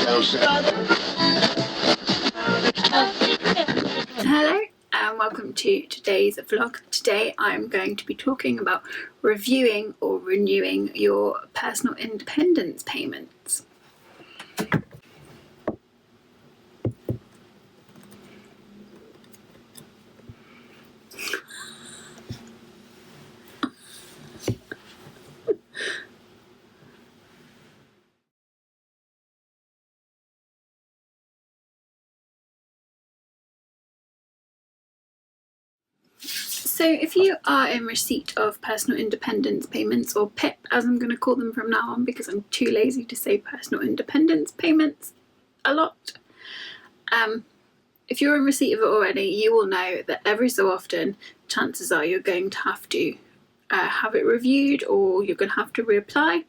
Hello and welcome to today's vlog. Today I'm going to be talking about reviewing or renewing your personal independence payments. So if you are in receipt of personal independence payments, or PIP as I'm going to call them from now on because I'm too lazy to say personal independence payments a lot. If you're in receipt of it already, you will know that every so often chances are you're going to have to have it reviewed, or you're going to have to reapply.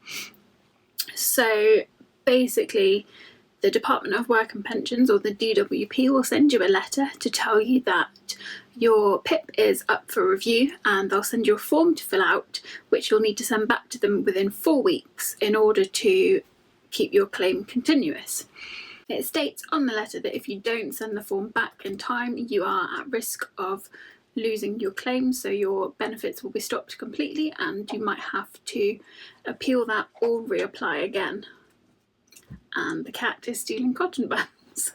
So basically the Department of Work and Pensions, or the DWP, will send you a letter to tell you that your PIP is up for review, and they'll send you a form to fill out which you'll need to send back to them within 4 weeks in order to keep your claim continuous. It states on the letter that if you don't send the form back in time, you are at risk of losing your claim, so your benefits will be stopped completely and you might have to appeal that or reapply again. And the cat is stealing cotton buds.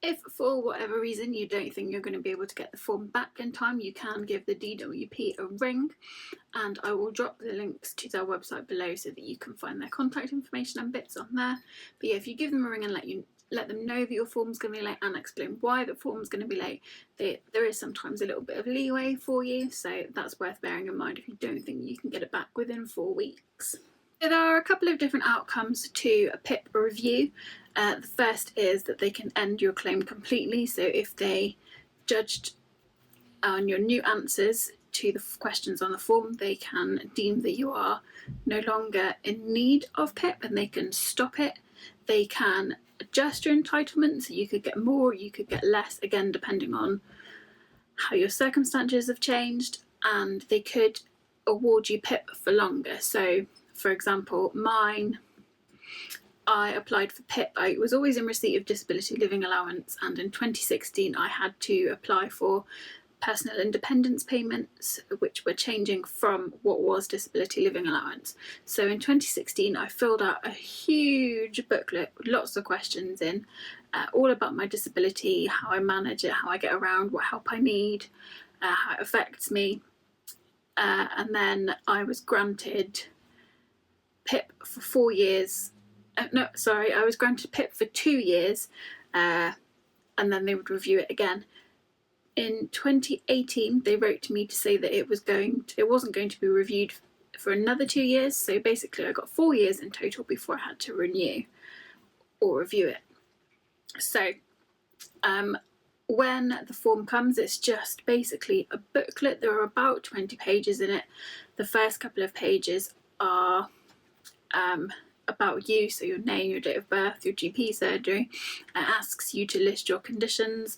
If for whatever reason you don't think you're going to be able to get the form back in time, you can give the DWP a ring, and I will drop the links to their website below so that you can find their contact information and bits on there. But yeah, if you give them a ring and let them know that your form's going to be late and explain why the form's going to be late, there is sometimes a little bit of leeway for you, so that's worth bearing in mind if you don't think you can get it back within 4 weeks. So there are a couple of different outcomes to a PIP review. The first is that they can end your claim completely. So if they judged on your new answers to the questions on the form, they can deem that you are no longer in need of PIP and they can stop it. They can adjust your entitlement, so you could get more, you could get less, again depending on how your circumstances have changed, and they could award you PIP for longer. So for example, I applied for PIP. I was always in receipt of disability living allowance, and in 2016 I had to apply for personal independence payments, which were changing from what was disability living allowance. So in 2016 I filled out a huge booklet with lots of questions in, all about my disability, how I manage it, how I get around, what help I need, how it affects me, and then I was granted PIP for 4 years. I was granted PIP for 2 years, and then they would review it again. In 2018, they wrote to me to say that it wasn't going to be reviewed for another 2 years. So basically, I got 4 years in total before I had to renew or review it. So when the form comes, it's just basically a booklet. There are about 20 pages in it. The first couple of pages are about you, so your name, your date of birth, your GP surgery. It asks you to list your conditions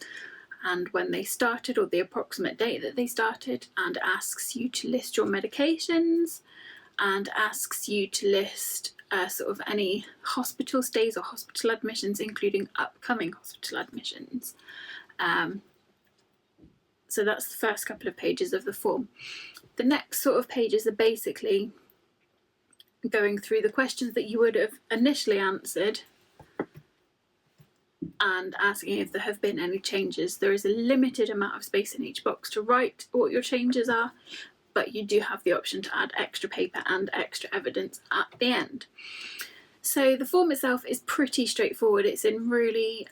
and when they started, or the approximate date that they started, and asks you to list your medications, and asks you to list sort of any hospital stays or hospital admissions, including upcoming hospital admissions. So that's the first couple of pages of the form. The next sort of pages are basically going through the questions that you would have initially answered and asking if there have been any changes. There is a limited amount of space in each box to write what your changes are, but you do have the option to add extra paper and extra evidence at the end. So the form itself is pretty straightforward. It's in really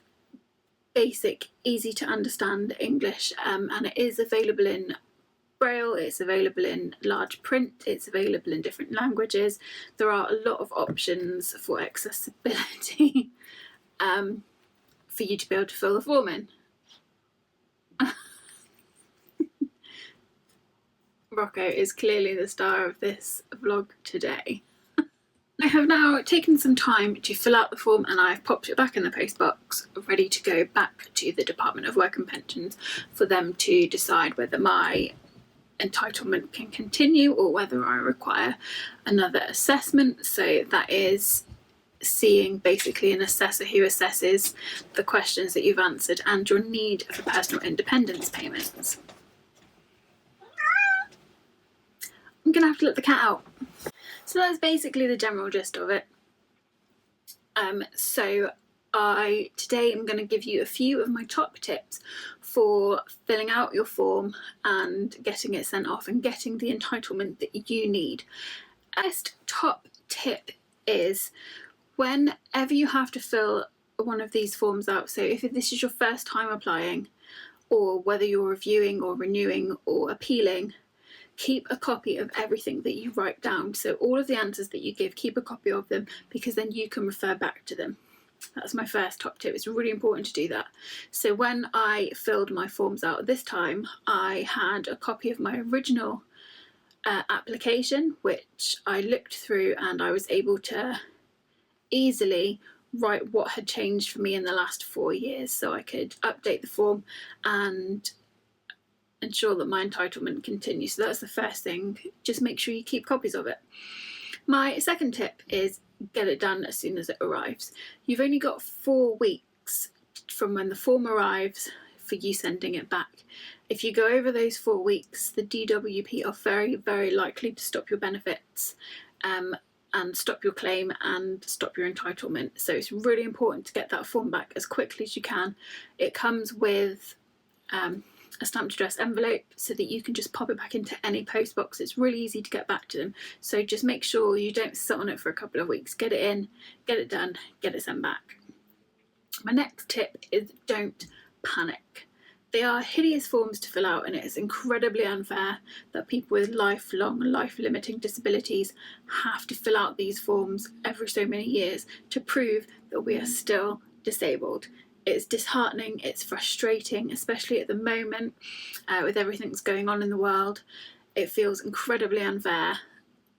basic, easy to understand English, and it is available in Braille, it's available in large print, it's available in different languages. There are a lot of options for accessibility for you to be able to fill the form in. Rocco is clearly the star of this vlog today. I have now taken some time to fill out the form, and I've popped it back in the post box, ready to go back to the Department of Work and Pensions for them to decide whether my entitlement can continue or whether I require another assessment. So that is seeing basically an assessor who assesses the questions that you've answered and your need for personal independence payments. I'm going to have to let the cat out. So that's basically the general gist of it. So today I'm going to give you a few of my top tips for filling out your form and getting it sent off and getting the entitlement that you need. First top tip is whenever you have to fill one of these forms out, so if this is your first time applying, or whether you're reviewing or renewing or appealing, keep a copy of everything that you write down. So all of the answers that you give, keep a copy of them, because then you can refer back to them. That's my first top tip. It's really important to do that. So when I filled my forms out this time, I had a copy of my original application, which I looked through, and I was able to easily write what had changed for me in the last 4 years, so I could update the form and ensure that my entitlement continues. So that's the first thing. Just make sure you keep copies of it. My second tip is get it done as soon as it arrives. You've only got 4 weeks from when the form arrives for you sending it back. If you go over those 4 weeks, the DWP are very, very likely to stop your benefits and stop your claim and stop your entitlement. So it's really important to get that form back as quickly as you can. It comes with a stamped address envelope so that you can just pop it back into any post box. It's really easy to get back to them. So just make sure you don't sit on it for a couple of weeks. Get it in, get it done, get it sent back. My next tip is don't panic. They are hideous forms to fill out, and it is incredibly unfair that people with lifelong, life-limiting disabilities have to fill out these forms every so many years to prove that we are still disabled. It's disheartening, it's frustrating, especially at the moment with everything that's going on in the world. It feels incredibly unfair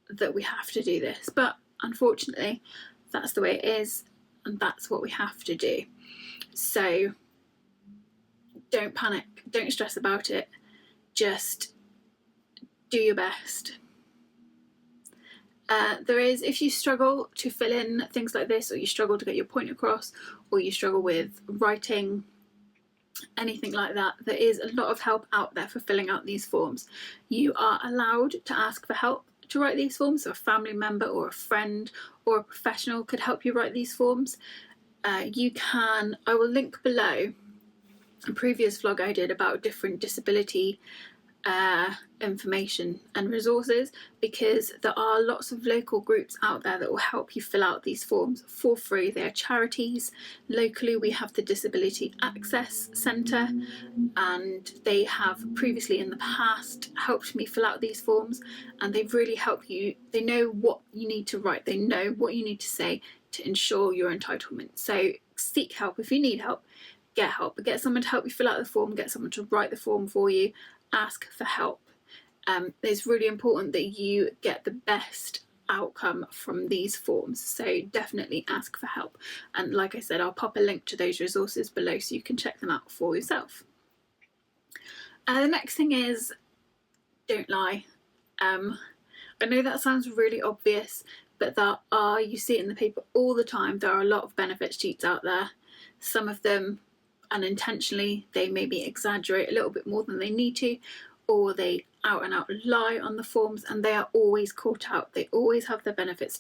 that we have to do this, but unfortunately that's the way it is, and that's what we have to do. So don't panic, don't stress about it, just do your best. If you struggle to fill in things like this, or you struggle to get your point across, or you struggle with writing, anything like that, there is a lot of help out there for filling out these forms. You are allowed to ask for help to write these forms, so a family member or a friend or a professional could help you write these forms. I will link below a previous vlog I did about different disability information and resources, because there are lots of local groups out there that will help you fill out these forms for free. They are charities. Locally we have the Disability Access Centre, and they have previously in the past helped me fill out these forms, and they really help you. They know what you need to write, they know what you need to say to ensure your entitlement. So seek help. If you need help, get help. Get someone to help you fill out the form, get someone to write the form for you. Ask for help. It's really important that you get the best outcome from these forms, so definitely ask for help. And like I said, I'll pop a link to those resources below so you can check them out for yourself. The next thing is don't lie. I know that sounds really obvious, but you see it in the paper all the time, there are a lot of benefits cheats out there. Some of them unintentionally, they maybe exaggerate a little bit more than they need to, or they out and out lie on the forms, and they are always caught out. They always have their benefits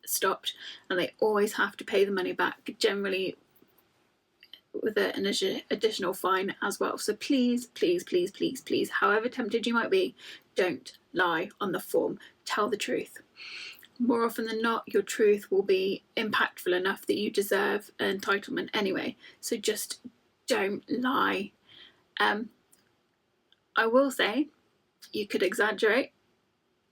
stopped, and they always have to pay the money back, generally with an additional fine as well. So please, please, please, please, please, however tempted you might be, don't lie on the form. Tell the truth. More often than not, your truth will be impactful enough that you deserve an entitlement anyway. So just don't lie. I will say you could exaggerate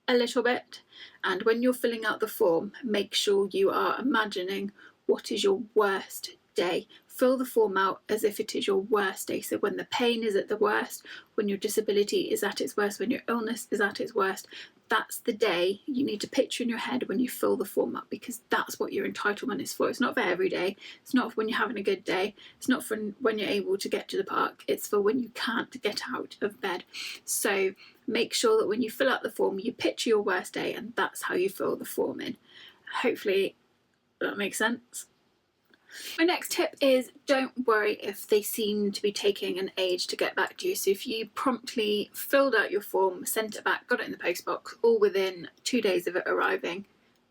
a little bit, and when you're filling out the form, make sure you are imagining what is your worst day. Fill the form out as if it is your worst day. So when the pain is at the worst, when your disability is at its worst, when your illness is at its worst, that's the day you need to picture in your head when you fill the form up, because that's what your entitlement is for. It's not for every day. It's not for when you're having a good day. It's not for when you're able to get to the park. It's for when you can't get out of bed. So make sure that when you fill out the form, you picture your worst day, and that's how you fill the form in. Hopefully That makes sense. My next tip is don't worry if they seem to be taking an age to get back to you. So if you promptly filled out your form, sent it back, got it in the post box, all within 2 days of it arriving,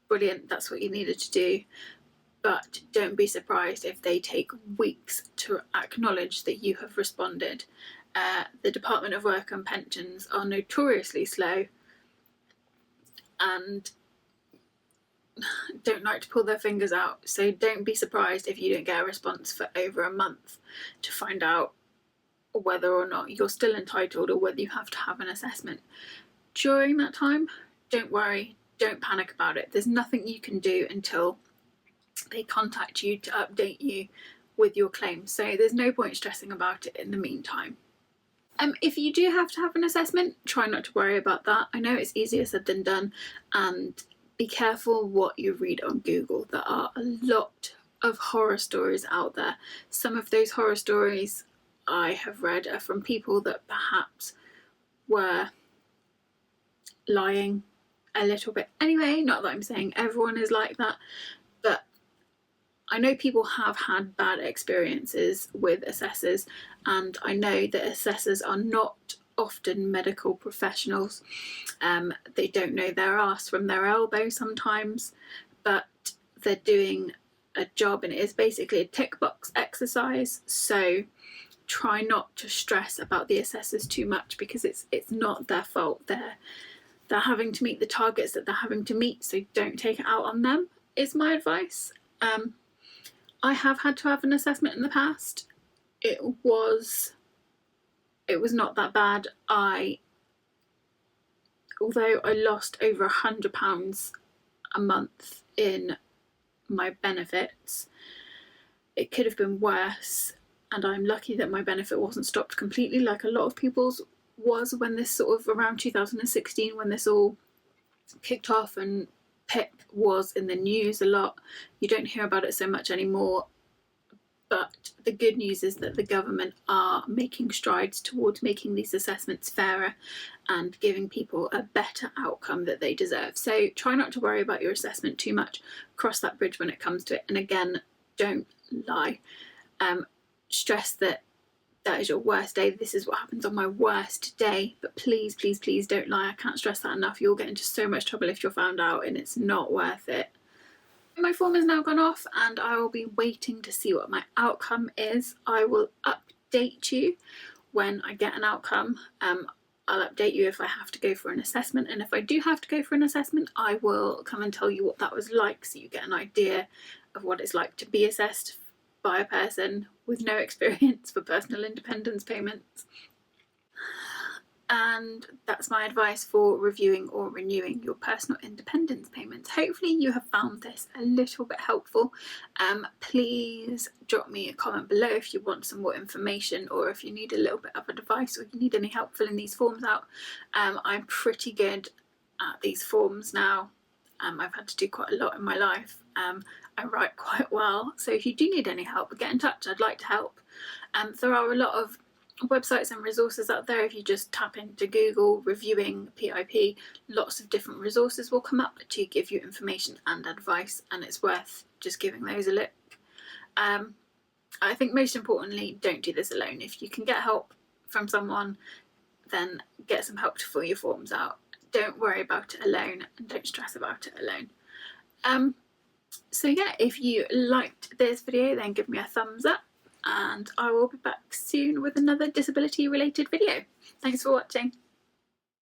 brilliant, that's what you needed to do. But don't be surprised if they take weeks to acknowledge that you have responded. The Department of Work and Pensions are notoriously slow and don't like to pull their fingers out, so don't be surprised if you don't get a response for over a month to find out whether or not you're still entitled or whether you have to have an assessment. During that time, don't worry, don't panic about it. There's nothing you can do until they contact you to update you with your claim, so there's no point stressing about it in the meantime. If you do have to have an assessment, try not to worry about that. I know it's easier said than done, and be careful what you read on Google. There are a lot of horror stories out there. Some of those horror stories I have read are from people that perhaps were lying a little bit anyway. Not that I'm saying everyone is like that, but I know people have had bad experiences with assessors, and I know that assessors are not often medical professionals. They don't know their arse from their elbow sometimes, but they're doing a job, and it is basically a tick box exercise. So try not to stress about the assessors too much, because it's not their fault. They're having to meet the targets that they're having to meet, so don't take it out on them, is my advice. I have had to have an assessment in the past. It was not that bad. Although I lost over £100 a month in my benefits, it could have been worse, and I'm lucky that my benefit wasn't stopped completely like a lot of people's was when this sort of around 2016, when this all kicked off and PIP was in the news a lot. You don't hear about it so much anymore, but the good news is that the government are making strides towards making these assessments fairer and giving people a better outcome that they deserve. So try not to worry about your assessment too much. Cross that bridge when it comes to it. And again, don't lie. Stress that is your worst day. This is what happens on my worst day. But please, please, please don't lie. I can't stress that enough. You'll get into so much trouble if you're found out, and it's not worth it. My form has now gone off, and I will be waiting to see what my outcome is. I will update you when I get an outcome. I'll update you if I have to go for an assessment, and if I do have to go for an assessment, I will come and tell you what that was like, so you get an idea of what it's like to be assessed by a person with no experience for personal independence payments. And that's my advice for reviewing or renewing your personal independence payments. Hopefully you have found this a little bit helpful. Please drop me a comment below if you want some more information, or if you need a little bit of advice, or you need any help filling these forms out. I'm pretty good at these forms now. I've had to do quite a lot in my life. I write quite well, so if you do need any help, get in touch. I'd like to help. There are a lot of websites and resources out there. If you just tap into Google reviewing PIP, lots of different resources will come up to give you information and advice, and it's worth just giving those a look. I think most importantly, don't do this alone. If you can get help from someone, then get some help to fill your forms out. Don't worry about it alone, and don't stress about it alone. So yeah, if you liked this video, then give me a thumbs up, and I will be back soon with another disability related video. Thanks for watching.